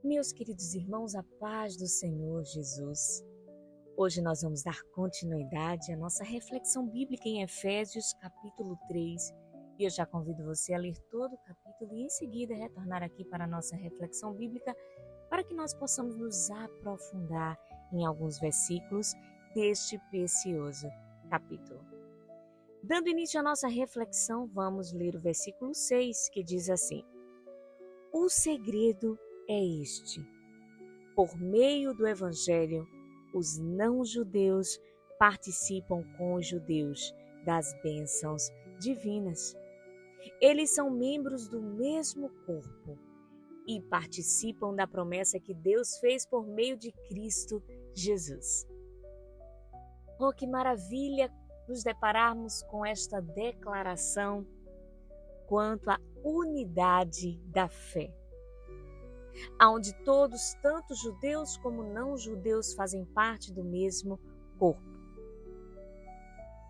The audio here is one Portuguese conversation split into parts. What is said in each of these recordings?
Meus queridos irmãos, a paz do Senhor Jesus. Hoje nós vamos dar continuidade à nossa reflexão bíblica em Efésios, capítulo 3. E eu já convido você a ler todo o capítulo e em seguida retornar aqui para a nossa reflexão bíblica para que nós possamos nos aprofundar em alguns versículos deste precioso capítulo. Dando início à nossa reflexão, vamos ler o versículo 6, que diz assim: O segredo é este: por meio do Evangelho, os não-judeus participam com os judeus das bênçãos divinas. Eles são membros do mesmo corpo e participam da promessa que Deus fez por meio de Cristo Jesus. Oh, que maravilha nos depararmos com esta declaração quanto à unidade da fé, onde todos, tanto judeus como não-judeus, fazem parte do mesmo corpo.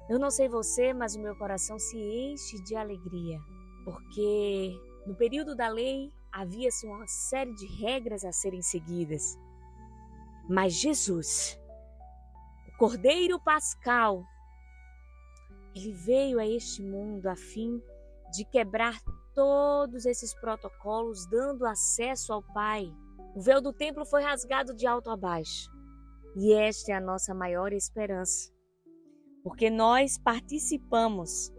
Eu não sei você, mas o meu coração se enche de alegria, porque no período da lei havia-se uma série de regras a serem seguidas. Mas Jesus, o Cordeiro Pascal, ele veio a este mundo a fim de quebrar todos esses protocolos, dando acesso ao Pai. O véu do templo foi rasgado de alto a baixo. E esta é a nossa maior esperança, porque nós participamos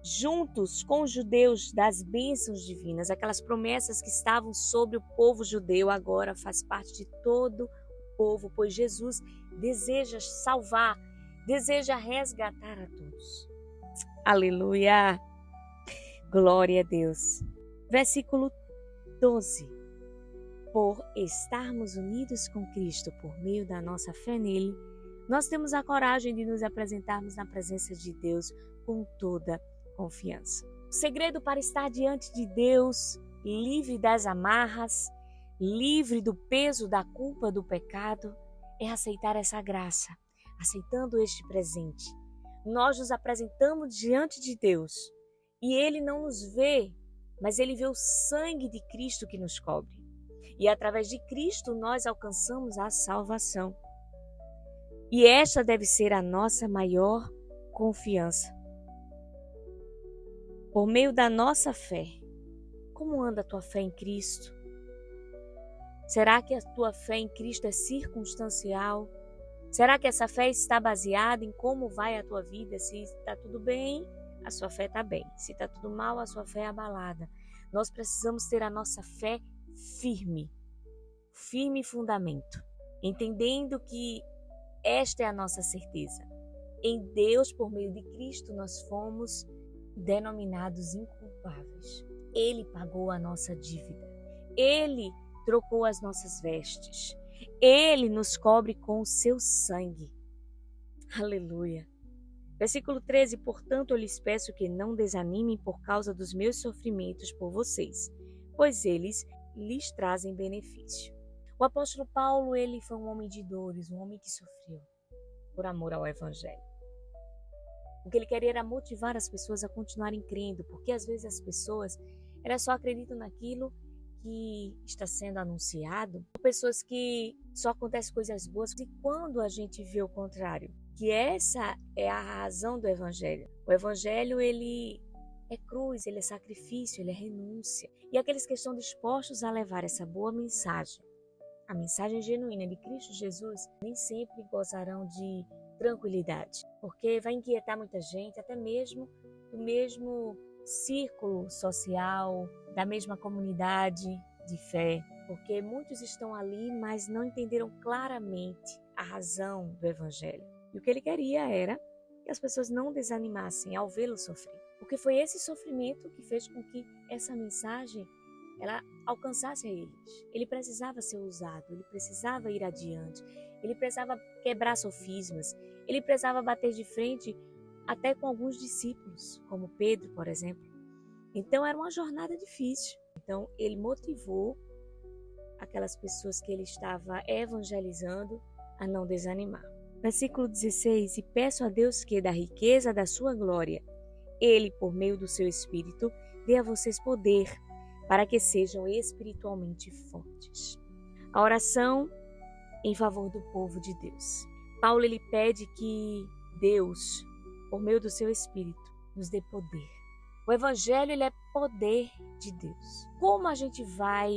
juntos com os judeus das bênçãos divinas. Aquelas promessas que estavam sobre o povo judeu agora faz parte de todo o povo, pois Jesus deseja salvar, deseja resgatar a todos. Aleluia! Glória a Deus. Versículo 12. Por estarmos unidos com Cristo por meio da nossa fé nele, nós temos a coragem de nos apresentarmos na presença de Deus com toda confiança. O segredo para estar diante de Deus, livre das amarras, livre do peso da culpa do pecado, é aceitar essa graça, aceitando este presente. Nós nos apresentamos diante de Deus e Ele não nos vê, mas Ele vê o sangue de Cristo que nos cobre. E através de Cristo nós alcançamos a salvação. E esta deve ser a nossa maior confiança. Por meio da nossa fé, como anda a tua fé em Cristo? Será que a tua fé em Cristo é circunstancial? Será que essa fé está baseada em como vai a tua vida? Se está tudo bem, a sua fé está bem. Se está tudo mal, a sua fé é abalada. Nós precisamos ter a nossa fé firme fundamento, entendendo que esta é a nossa certeza. Em Deus, por meio de Cristo, nós fomos denominados inculpáveis. Ele pagou a nossa dívida. Ele trocou as nossas vestes. Ele nos cobre com o seu sangue. Aleluia. Versículo 13. Portanto, eu lhes peço que não desanimem por causa dos meus sofrimentos por vocês, pois eles lhes trazem benefício. O apóstolo Paulo, ele foi um homem de dores, um homem que sofreu por amor ao Evangelho. O que ele queria era motivar as pessoas a continuarem crendo, porque às vezes as pessoas elas só acreditam naquilo que está sendo anunciado, pessoas que só acontecem coisas boas, e quando a gente vê o contrário, que essa é a razão do Evangelho. O Evangelho, ele é cruz, ele é sacrifício, ele é renúncia. E aqueles que estão dispostos a levar essa boa mensagem, a mensagem genuína de Cristo Jesus, nem sempre gozarão de tranquilidade, porque vai inquietar muita gente, até mesmo do mesmo círculo social, da mesma comunidade de fé, porque muitos estão ali, mas não entenderam claramente a razão do Evangelho. E o que ele queria era que as pessoas não desanimassem ao vê-lo sofrer, porque foi esse sofrimento que fez com que essa mensagem ela alcançasse a eles. Ele precisava ser usado, ele precisava ir adiante, ele precisava quebrar sofismas, ele precisava bater de frente até com alguns discípulos, como Pedro, por exemplo. Então era uma jornada difícil. Então ele motivou aquelas pessoas que ele estava evangelizando a não desanimar. Versículo 16: E peço a Deus que, da riqueza da sua glória, Ele, por meio do seu Espírito, dê a vocês poder para que sejam espiritualmente fortes. A oração em favor do povo de Deus. Paulo ele pede que Deus, por meio do seu Espírito, nos dê poder. O Evangelho ele é poder de Deus. Como a gente vai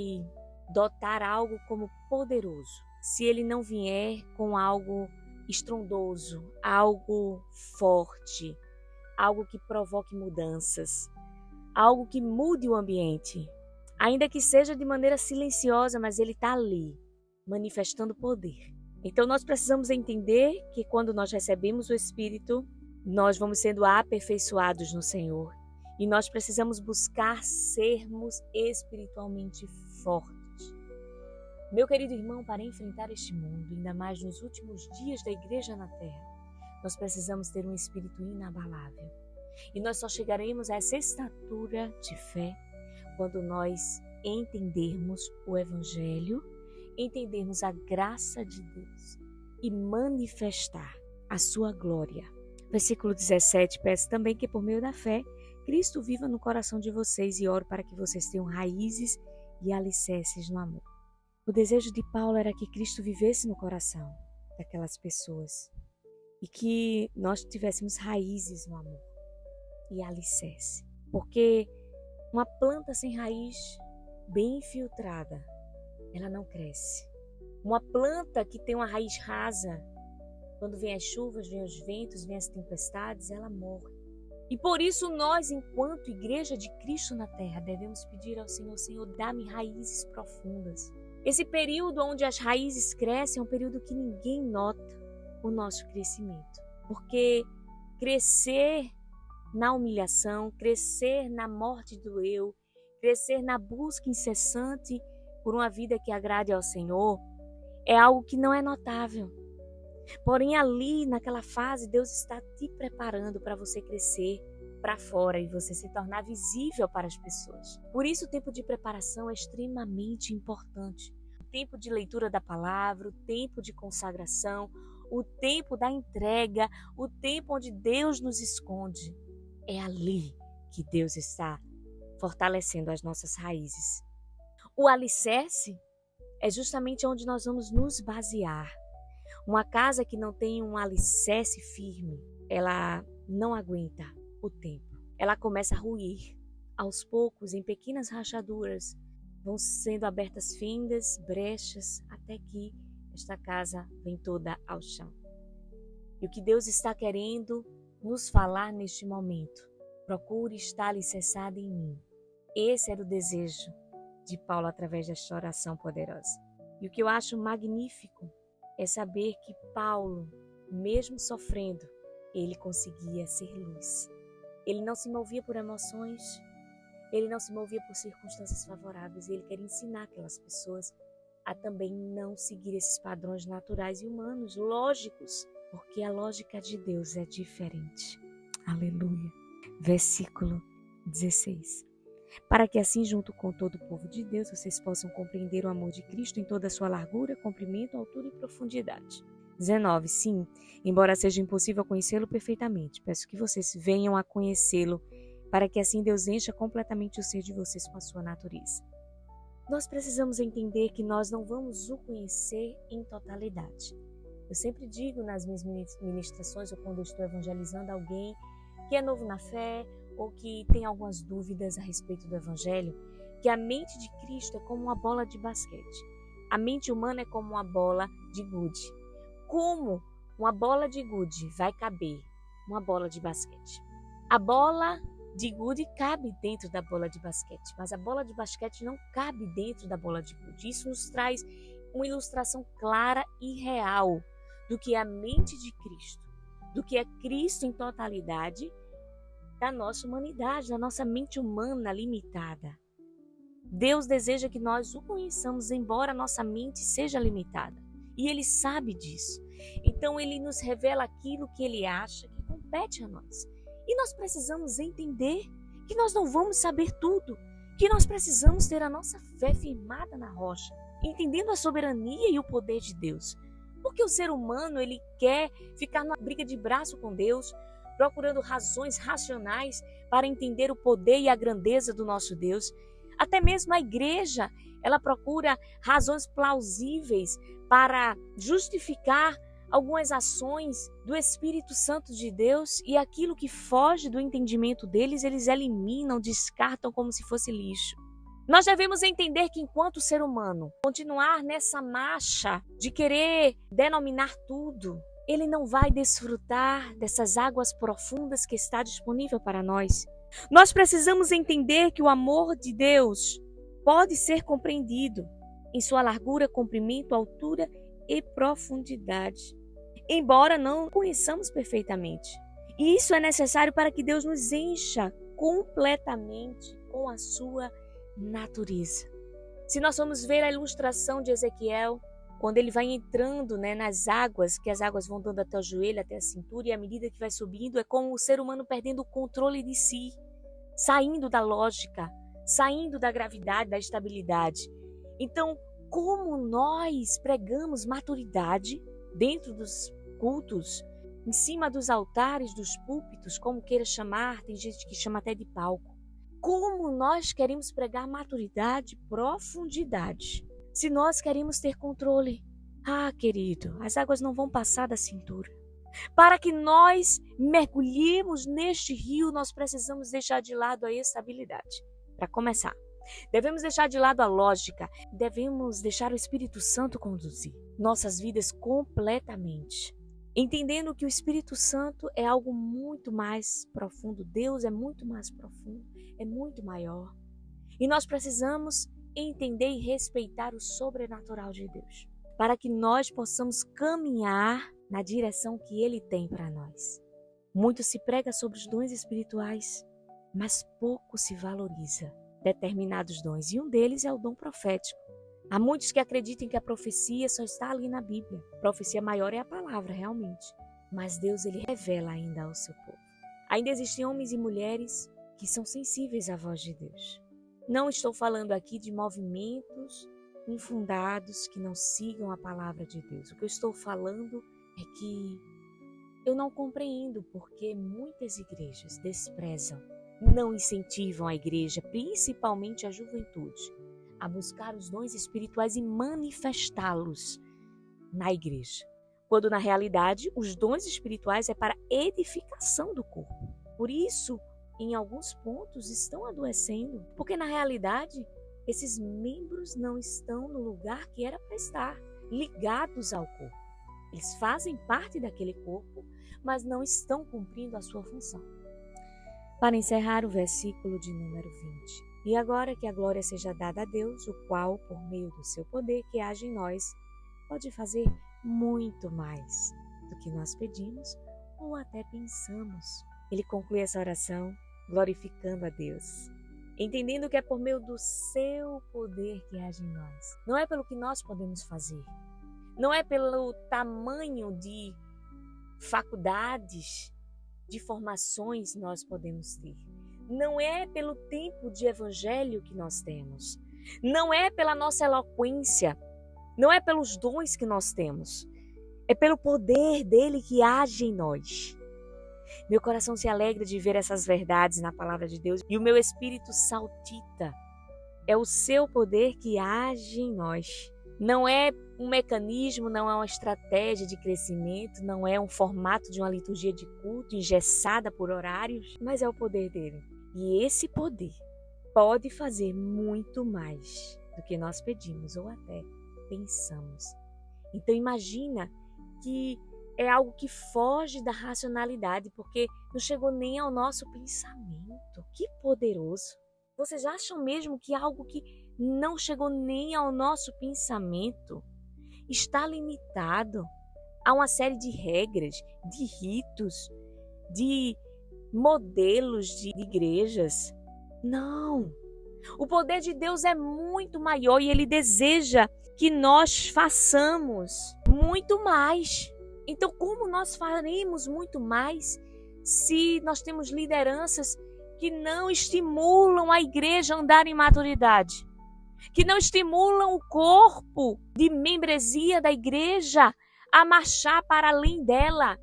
dotar algo como poderoso se ele não vier com algo estrondoso, algo forte, algo que provoque mudanças, algo que mude o ambiente? Ainda que seja de maneira silenciosa, mas ele está ali, manifestando poder. Então nós precisamos entender que quando nós recebemos o Espírito, nós vamos sendo aperfeiçoados no Senhor. E nós precisamos buscar sermos espiritualmente fortes. Meu querido irmão, para enfrentar este mundo, ainda mais nos últimos dias da igreja na terra, nós precisamos ter um espírito inabalável. E nós só chegaremos a essa estatura de fé quando nós entendermos o Evangelho, entendermos a graça de Deus e manifestar a sua glória. Versículo 17, peço também que por meio da fé, Cristo viva no coração de vocês e oro para que vocês tenham raízes e alicerces no amor. O desejo de Paulo era que Cristo vivesse no coração daquelas pessoas e que nós tivéssemos raízes no amor e alicerce. Porque uma planta sem raiz bem infiltrada, ela não cresce. Uma planta que tem uma raiz rasa, quando vem as chuvas, vem os ventos, vem as tempestades, ela morre. E por isso nós, enquanto Igreja de Cristo na Terra, devemos pedir ao Senhor, Senhor, dá-me raízes profundas. Esse período onde as raízes crescem é um período que ninguém nota o nosso crescimento. Porque crescer na humilhação, crescer na morte do eu, crescer na busca incessante por uma vida que agrade ao Senhor, é algo que não é notável. Porém, ali, naquela fase, Deus está te preparando para você crescer para fora e você se tornar visível para as pessoas. Por isso, o tempo de preparação é extremamente importante. O tempo de leitura da palavra, o tempo de consagração, o tempo da entrega, o tempo onde Deus nos esconde. É ali que Deus está fortalecendo as nossas raízes. O alicerce é justamente onde nós vamos nos basear. Uma casa que não tem um alicerce firme, ela não aguenta o tempo. Ela começa a ruir. Aos poucos, em pequenas rachaduras, vão sendo abertas fendas, brechas, até que esta casa vem toda ao chão. E o que Deus está querendo nos falar neste momento? Procure estar alicerçado em mim. Esse era o desejo de Paulo através desta oração poderosa. E o que eu acho magnífico é saber que Paulo, mesmo sofrendo, ele conseguia ser luz. Ele não se movia por emoções, ele não se movia por circunstâncias favoráveis. Ele queria ensinar aquelas pessoas a também não seguir esses padrões naturais e humanos, lógicos, porque a lógica de Deus é diferente. Aleluia. Versículo 16. Para que assim, junto com todo o povo de Deus, vocês possam compreender o amor de Cristo em toda a sua largura, comprimento, altura e profundidade. 19. Sim, embora seja impossível conhecê-lo perfeitamente, peço que vocês venham a conhecê-lo, para que assim Deus encha completamente o ser de vocês com a sua natureza. Nós precisamos entender que nós não vamos o conhecer em totalidade. Eu sempre digo nas minhas ministrações, ou quando eu estou evangelizando alguém que é novo na fé, ou que tem algumas dúvidas a respeito do Evangelho, que a mente de Cristo é como uma bola de basquete. A mente humana é como uma bola de gude. Como uma bola de gude vai caber uma bola de basquete? A bola de gude cabe dentro da bola de basquete, mas a bola de basquete não cabe dentro da bola de gude. Isso nos traz uma ilustração clara e real do que é a mente de Cristo, do que é Cristo em totalidade, da nossa humanidade, da nossa mente humana limitada. Deus deseja que nós o conheçamos, embora a nossa mente seja limitada. E Ele sabe disso. Então Ele nos revela aquilo que Ele acha que compete a nós. E nós precisamos entender que nós não vamos saber tudo, que nós precisamos ter a nossa fé firmada na rocha, entendendo a soberania e o poder de Deus. Porque o ser humano, ele quer ficar numa briga de braço com Deus, procurando razões racionais para entender o poder e a grandeza do nosso Deus. Até mesmo a igreja, ela procura razões plausíveis para justificar algumas ações do Espírito Santo de Deus, e aquilo que foge do entendimento deles, eles eliminam, descartam como se fosse lixo. Nós devemos entender que enquanto ser humano continuar nessa marcha de querer denominar tudo, ele não vai desfrutar dessas águas profundas que está disponível para nós. Nós precisamos entender que o amor de Deus pode ser compreendido em sua largura, comprimento, altura e profundidade, embora não o conheçamos perfeitamente. E isso é necessário para que Deus nos encha completamente com a sua natureza. Se nós formos ver a ilustração de Ezequiel, quando ele vai entrando, nas águas, que as águas vão dando até o joelho, até a cintura, e à medida que vai subindo, é como o ser humano perdendo o controle de si, saindo da lógica, saindo da gravidade, da estabilidade. Então, como nós pregamos maturidade dentro dos cultos, em cima dos altares, dos púlpitos, como queira chamar, tem gente que chama até de palco. Como nós queremos pregar maturidade, profundidade, se nós queremos ter controle? Ah, querido, as águas não vão passar da cintura. Para que nós mergulhemos neste rio, nós precisamos deixar de lado a estabilidade. Para começar, devemos deixar de lado a lógica, devemos deixar o Espírito Santo conduzir nossas vidas completamente, entendendo que o Espírito Santo é algo muito mais profundo. Deus é muito mais profundo, é muito maior. E nós precisamos entender e respeitar o sobrenatural de Deus, para que nós possamos caminhar na direção que Ele tem para nós. Muito se prega sobre os dons espirituais, mas pouco se valoriza determinados dons, e um deles é o dom profético. Há muitos que acreditam que a profecia só está ali na Bíblia. A profecia maior é a palavra, realmente. Mas Deus, Ele revela ainda ao seu povo. Ainda existem homens e mulheres que são sensíveis à voz de Deus. Não estou falando aqui de movimentos infundados que não sigam a palavra de Deus. O que eu estou falando é que eu não compreendo porque muitas igrejas desprezam, não incentivam a igreja, principalmente a juventude, a buscar os dons espirituais e manifestá-los na igreja, quando na realidade os dons espirituais é para edificação do corpo. Por isso, em alguns pontos estão adoecendo, porque na realidade esses membros não estão no lugar que era para estar, ligados ao corpo. Eles fazem parte daquele corpo, mas não estão cumprindo a sua função. Para encerrar o versículo de número 20. E agora que a glória seja dada a Deus, o qual, por meio do seu poder que age em nós, pode fazer muito mais do que nós pedimos ou até pensamos. Ele conclui essa oração glorificando a Deus, entendendo que é por meio do seu poder que age em nós. Não é pelo que nós podemos fazer, não é pelo tamanho de faculdades, de formações nós podemos ter. Não é pelo tempo de evangelho que nós temos. Não é pela nossa eloquência. Não é pelos dons que nós temos. É pelo poder dele que age em nós. Meu coração se alegra de ver essas verdades na palavra de Deus e o meu espírito saltita. É o seu poder que age em nós. Não é um mecanismo, não é uma estratégia de crescimento, não é um formato de uma liturgia de culto engessada por horários, mas é o poder dele. E esse poder pode fazer muito mais do que nós pedimos ou até pensamos. Então imagina que é algo que foge da racionalidade, porque não chegou nem ao nosso pensamento. Que poderoso! Vocês acham mesmo que algo que não chegou nem ao nosso pensamento está limitado a uma série de regras, de ritos, de modelos de igrejas? Não! O poder de Deus é muito maior e Ele deseja que nós façamos muito mais. Então, como nós faremos muito mais se nós temos lideranças que não estimulam a igreja a andar em maturidade? Que não estimulam o corpo de membresia da igreja a marchar para além dela,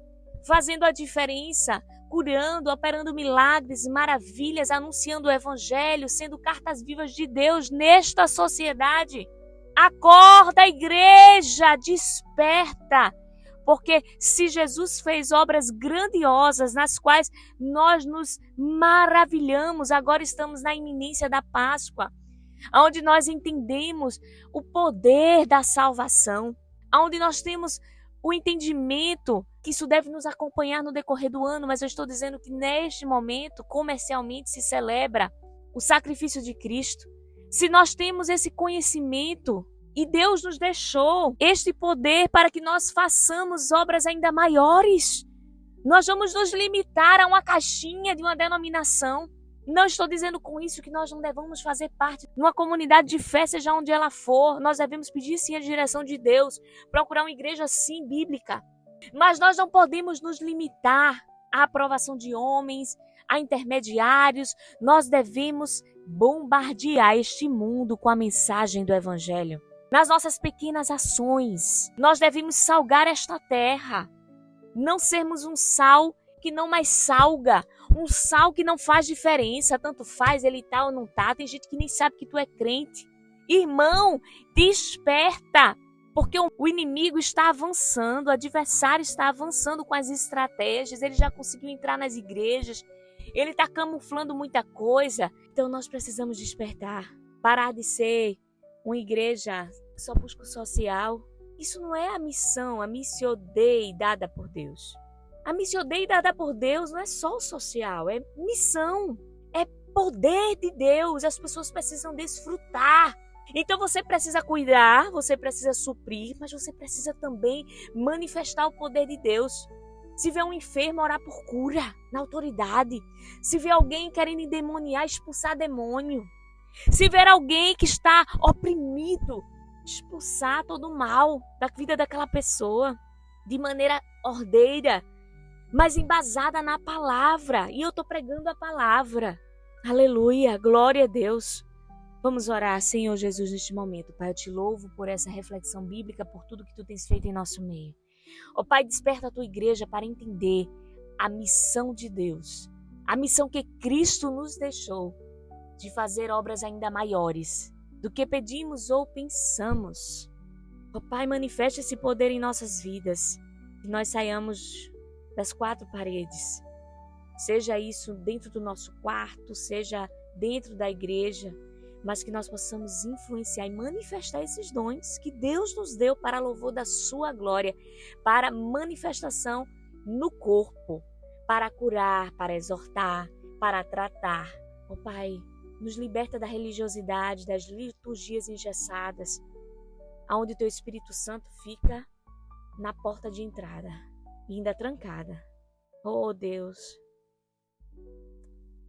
fazendo a diferença, curando, operando milagres, maravilhas, anunciando o evangelho, sendo cartas vivas de Deus nesta sociedade. Acorda, igreja, desperta. Porque se Jesus fez obras grandiosas nas quais nós nos maravilhamos, agora estamos na iminência da Páscoa, onde nós entendemos o poder da salvação, onde nós temos o entendimento que isso deve nos acompanhar no decorrer do ano, mas eu estou dizendo que neste momento, comercialmente, se celebra o sacrifício de Cristo. Se nós temos esse conhecimento, e Deus nos deixou este poder para que nós façamos obras ainda maiores, nós vamos nos limitar a uma caixinha de uma denominação. Não estou dizendo com isso que nós não devamos fazer parte de uma comunidade de fé, seja onde ela for. Nós devemos pedir sim a direção de Deus, procurar uma igreja sim bíblica. Mas nós não podemos nos limitar à aprovação de homens, a intermediários. Nós devemos bombardear este mundo com a mensagem do Evangelho. Nas nossas pequenas ações, nós devemos salgar esta terra. Não sermos um sal que não mais salga, um sal que não faz diferença, tanto faz ele tá ou não tá. Tem gente que nem sabe que tu é crente. Irmão, desperta, porque o inimigo está avançando, o adversário está avançando com as estratégias, ele já conseguiu entrar nas igrejas, ele está camuflando muita coisa. Então nós precisamos despertar, parar de ser uma igreja só busca o social. Isso não é a missão, a missio Dei dada por Deus. A missio Dei dada por Deus não é só o social, é missão, é poder de Deus. As pessoas precisam desfrutar. Então você precisa cuidar, você precisa suprir, mas você precisa também manifestar o poder de Deus. Se vê um enfermo, orar por cura, na autoridade. Se vê alguém querendo endemoniar, expulsar demônio. Se ver alguém que está oprimido, expulsar todo o mal da vida daquela pessoa de maneira ordeira, mas embasada na palavra. E eu estou pregando a palavra. Aleluia, glória a Deus. Vamos orar, Senhor Jesus, neste momento. Pai, eu te louvo por essa reflexão bíblica, por tudo que tu tens feito em nosso meio. Ó Pai, desperta a tua igreja para entender a missão de Deus, a missão que Cristo nos deixou, de fazer obras ainda maiores do que pedimos ou pensamos. Ó Pai, manifeste esse poder em nossas vidas, que nós saiamos das quatro paredes, seja isso dentro do nosso quarto, seja dentro da igreja, mas que nós possamos influenciar e manifestar esses dons que Deus nos deu para louvor da sua glória, para manifestação no corpo, para curar, para exortar, para tratar. Ó Pai, nos liberta da religiosidade, das liturgias engessadas, onde o teu Espírito Santo fica na porta de entrada, ainda trancada. Oh Deus,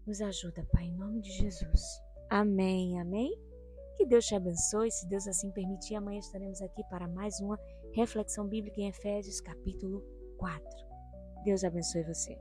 nos ajuda, Pai, em nome de Jesus. Amém, amém. Que Deus te abençoe. Se Deus assim permitir, amanhã estaremos aqui para mais uma reflexão bíblica em Efésios capítulo 4. Deus abençoe você.